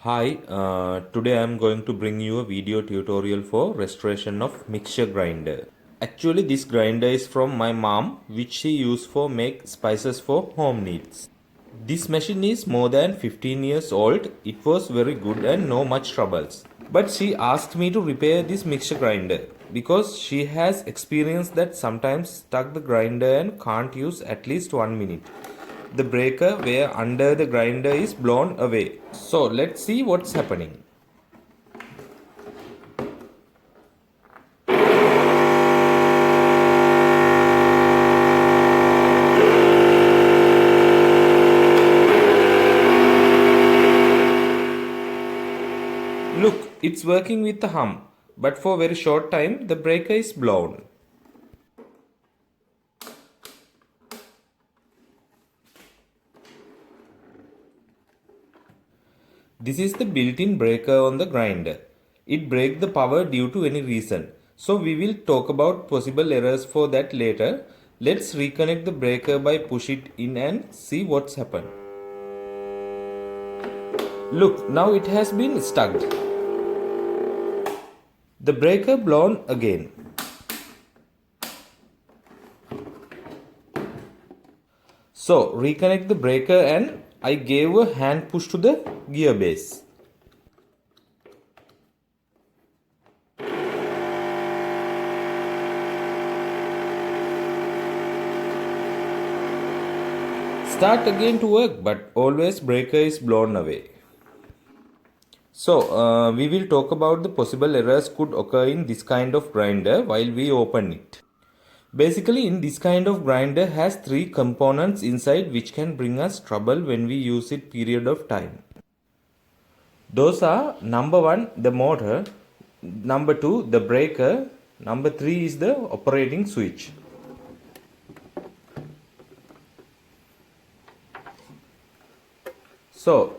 Hi, today I am going to bring you a video tutorial for restoration of mixture grinder. Actually, this grinder is from my mom, which she used for make spices for home needs. This machine is more than 15 years old. It was very good and no much troubles. But she asked me to repair this mixture grinder because she has experienced that sometimes stuck the grinder and can't use at least 1 minute. The breaker where under the grinder is blown away. So let's see what's happening. Look, it's working with the hum, but for very short time the breaker is blown. This is the built-in breaker on the grinder. It breaks the power due to any reason. So we will talk about possible errors for that later. Let's reconnect the breaker by push it in and see what's happened. Look, now it has been stuck. The breaker blown again. So reconnect the breaker and I gave a hand push to the gear base. Start again to work, but always breaker is blown away. So we will talk about the possible errors could occur in this kind of grinder while we open it. Basically, in this kind of grinder has three components inside which can bring us trouble when we use it period of time. Those are number 1 the motor, number 2 the breaker, number 3 is the operating switch. So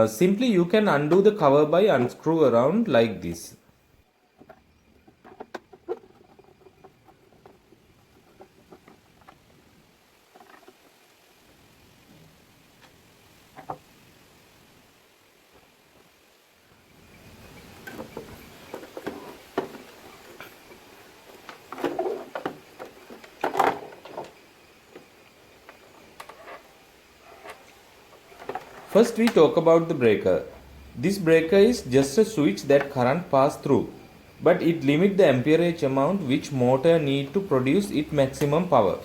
simply you can undo the cover by unscrew around like this. First we talk about the breaker. This breaker is just a switch that current pass through, but it limits the amperage amount which motor need to produce its maximum power.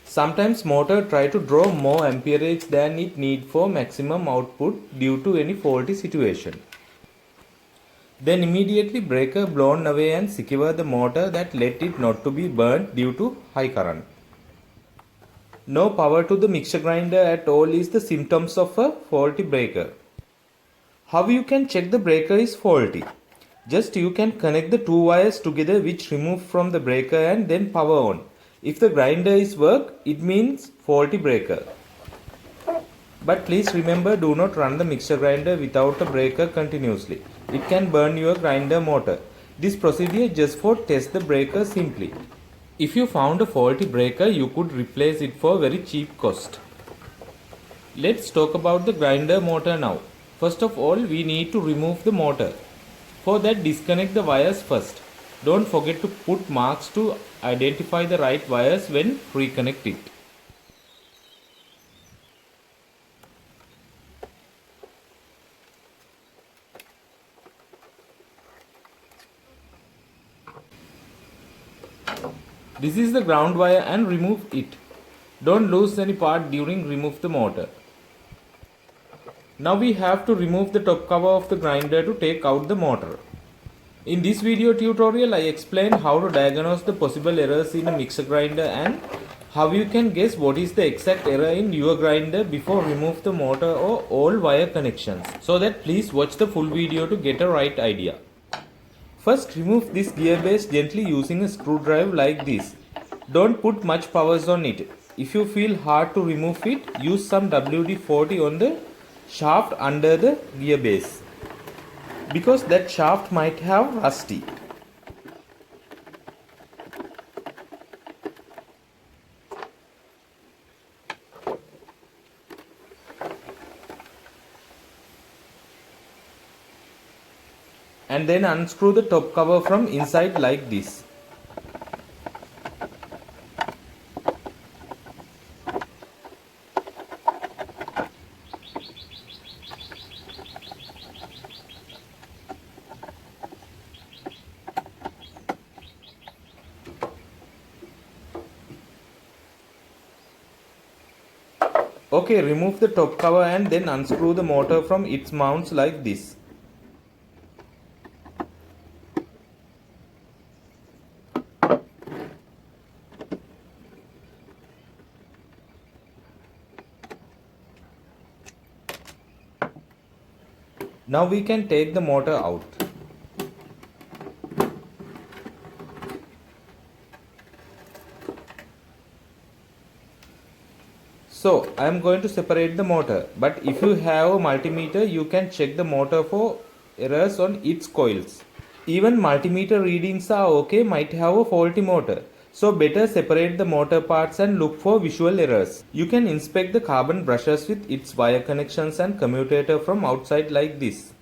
Sometimes motor try to draw more amperage than it need for maximum output due to any faulty situation. Then immediately breaker blown away and secure the motor that let it not to be burnt due to high current. No power to the mixer grinder at all is the symptoms of a faulty breaker. How you can check the breaker is faulty? Just you can connect the two wires together which remove from the breaker and then power on. If the grinder is work, it means faulty breaker. But please remember, do not run the mixer grinder without a breaker continuously. It can burn your grinder motor. This procedure just for test the breaker simply. If you found a faulty breaker, you could replace it for very cheap cost. Let's talk about the grinder motor now. First of all, we need to remove the motor. For that, disconnect the wires first. Don't forget to put marks to identify the right wires when reconnect it. This is the ground wire and remove it. Don't lose any part during remove the motor. Now we have to remove the top cover of the grinder to take out the motor. In this video tutorial I explain how to diagnose the possible errors in a mixer grinder and how you can guess what is the exact error in your grinder before remove the motor or all wire connections. So that please watch the full video to get a right idea. First remove this gear base gently using a screwdriver like this. Don't put much powers on it. If you feel hard to remove it, use some WD-40 on the shaft under the gear base, because that shaft might have rusty. and then unscrew the top cover from inside like this. Okay, remove the top cover and then unscrew the motor from its mounts like this. Now we can take the motor out. So I am going to separate the motor, but if you have a multimeter you can check the motor for errors on its coils. Even multimeter readings are okay, might have a faulty motor. So better separate the motor parts and look for visual errors. You can inspect the carbon brushes with its wire connections and commutator from outside like this.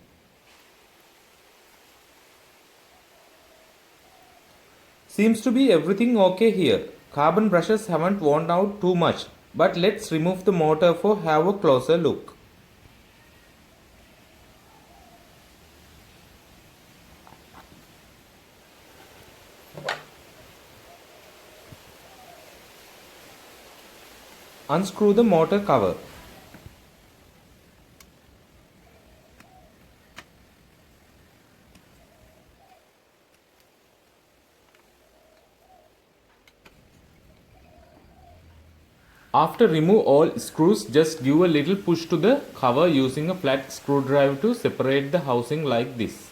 Seems to be everything okay here. Carbon brushes haven't worn out too much, but let's remove the motor for have a closer look. Unscrew the motor cover. After remove all screws, just give a little push to the cover using a flat screwdriver to separate the housing like this.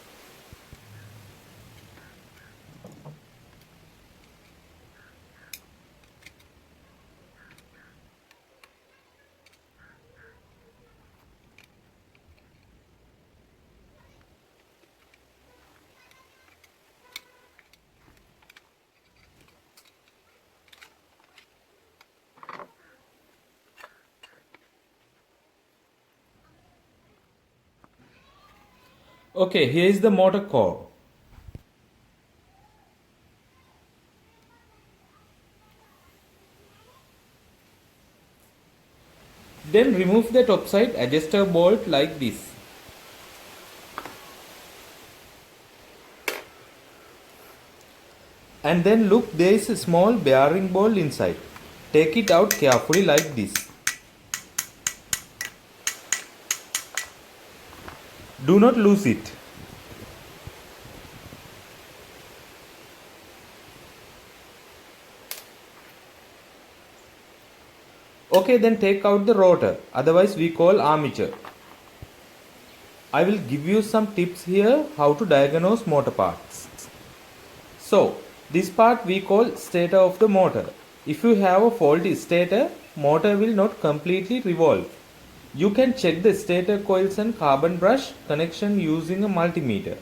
Okay, here is the motor core. Then remove the top side adjuster bolt like this. And then look, there is a small bearing ball inside. Take it out carefully like this. Do not lose it. Okay, then take out the rotor, otherwise we call armature. I will give you some tips here how to diagnose motor parts. So, this part we call stator of the motor. If you have a faulty stator, motor will not completely revolve. You can check the stator coils and carbon brush connection using a multimeter.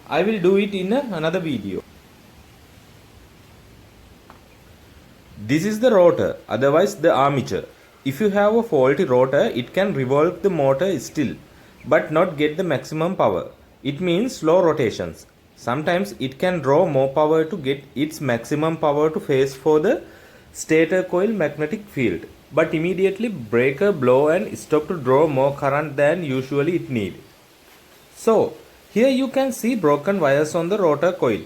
I will do it in another video. This is the rotor, otherwise the armature. If you have a faulty rotor, it can revolve the motor still, but not get the maximum power. It means slow rotations. Sometimes it can draw more power to get its maximum power to face for the stator coil magnetic field, but immediately breaker blow and stop to draw more current than usually it need. So, here you can see broken wires on the rotor coil.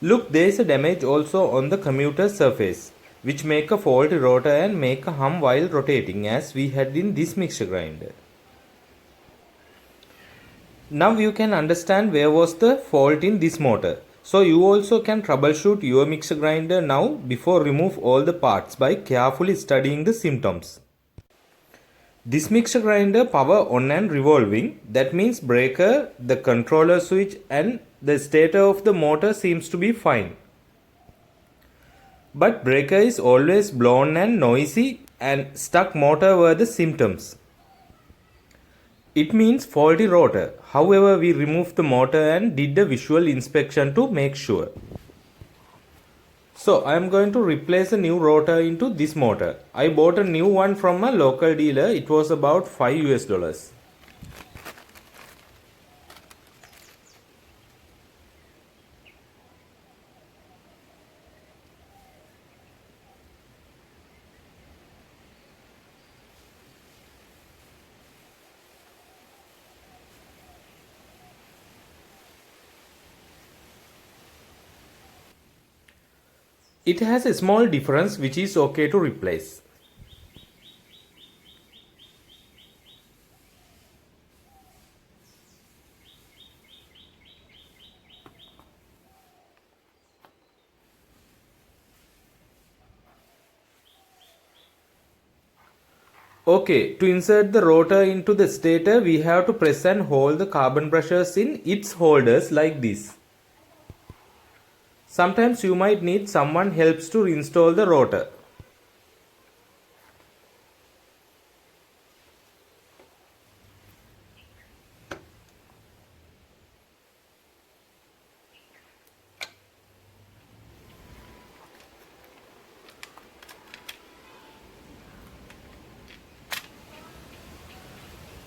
Look, there is a damage also on the commutator surface, which make a faulty rotor and make a hum while rotating, as we had in this mixer grinder. Now you can understand where was the fault in this motor. So you also can troubleshoot your mixer grinder now before remove all the parts by carefully studying the symptoms. This mixer grinder power on and revolving, that means breaker, the controller switch and the stator of the motor seems to be fine. But breaker is always blown and noisy and stuck motor were the symptoms. It means faulty rotor. However, we removed the motor and did a visual inspection to make sure. So I am going to replace a new rotor into this motor. I bought a new one from a local dealer. It was about $5 US. It has a small difference which is okay to replace. Okay, to insert the rotor into the stator, we have to press and hold the carbon brushes in its holders like this. Sometimes you might need someone helps to install the rotor.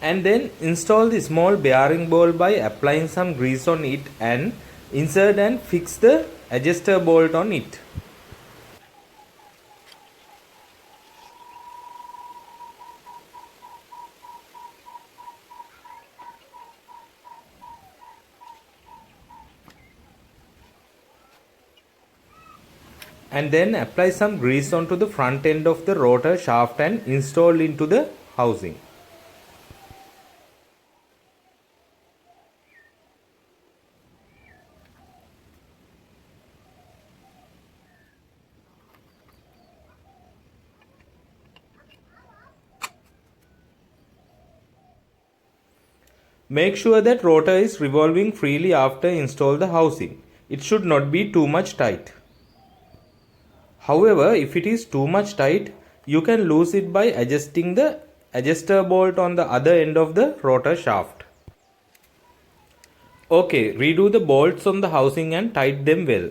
And then install the small bearing ball by applying some grease on it and insert and fix the adjuster bolt on it. And then apply some grease onto the front end of the rotor shaft and install into the housing. Make sure that rotor is revolving freely after install the housing. It should not be too much tight. However, if it is too much tight, you can lose it by adjusting the adjuster bolt on the other end of the rotor shaft. Okay, redo the bolts on the housing and tighten them well.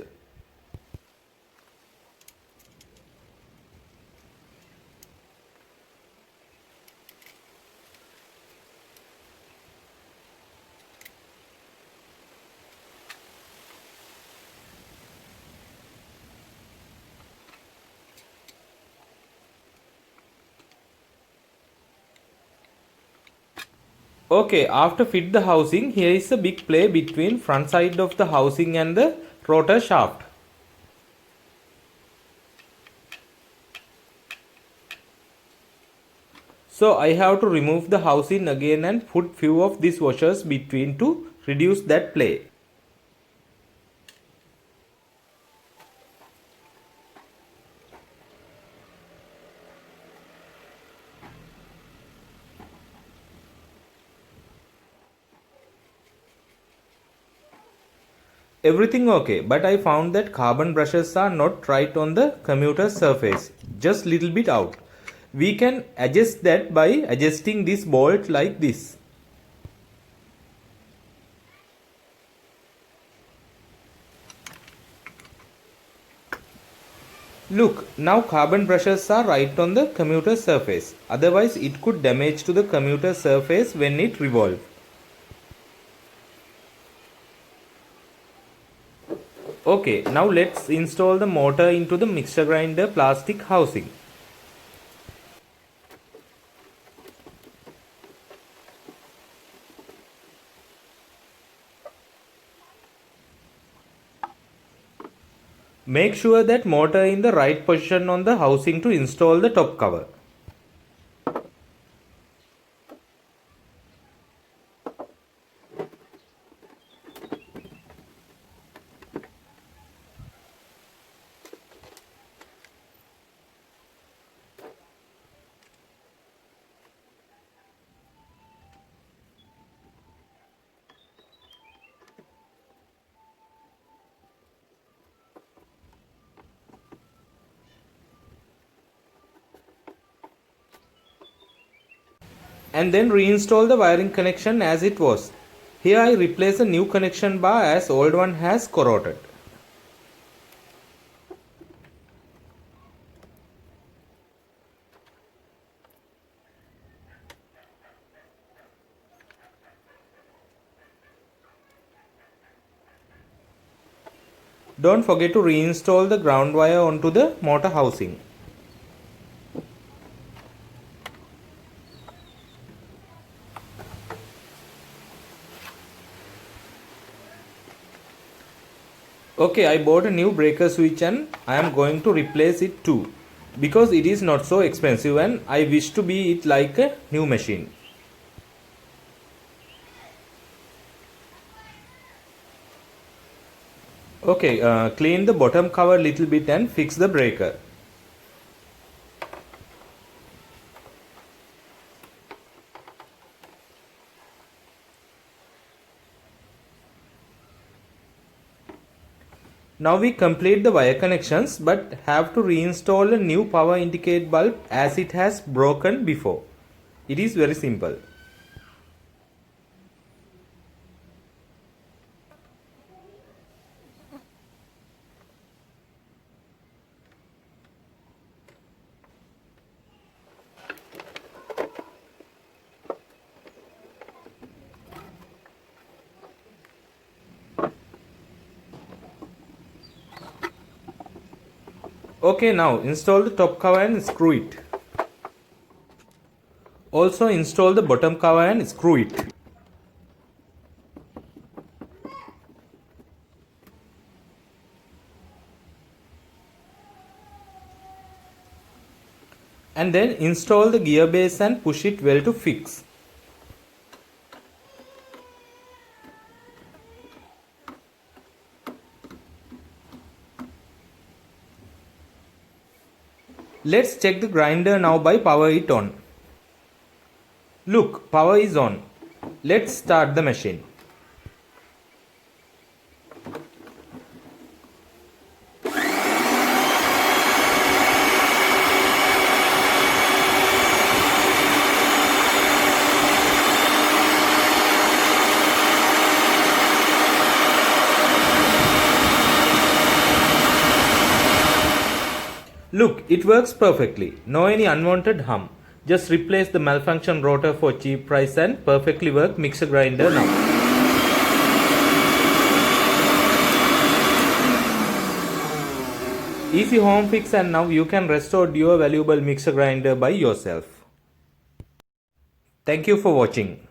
Okay, after fit the housing, here is a big play between front side of the housing and the rotor shaft. So I have to remove the housing again and put few of these washers between to reduce that play. Everything okay, but I found that carbon brushes are not right on the commuter surface, just little bit out. We can adjust that by adjusting this bolt like this. Look, now carbon brushes are right on the commuter surface, otherwise it could damage to the commuter surface when it revolves. Okay, now let's install the motor into the mixer grinder plastic housing. Make sure that motor in the right position on the housing to install the top cover. And then reinstall the wiring connection as it was. Here I replace a new connection bar as old one has corroded. Don't forget to reinstall the ground wire onto the motor housing. Okay, I bought a new breaker switch and I am going to replace it too, because it is not so expensive and I wish to be it like a new machine. Okay, clean the bottom cover little bit and fix the breaker. Now we complete the wire connections but have to reinstall a new power indicate bulb as it has broken before. It is very simple. Okay, now install the top cover and screw it. Also install the bottom cover and screw it. And then install the gear base and push it well to fix. Let's check the grinder now by power it on. Look, power is on. Let's start the machine. Look, it works perfectly. No any unwanted hum. Just replace the malfunction rotor for cheap price and perfectly work mixer grinder now. Easy home fix, and now you can restore your valuable mixer grinder by yourself. Thank you for watching.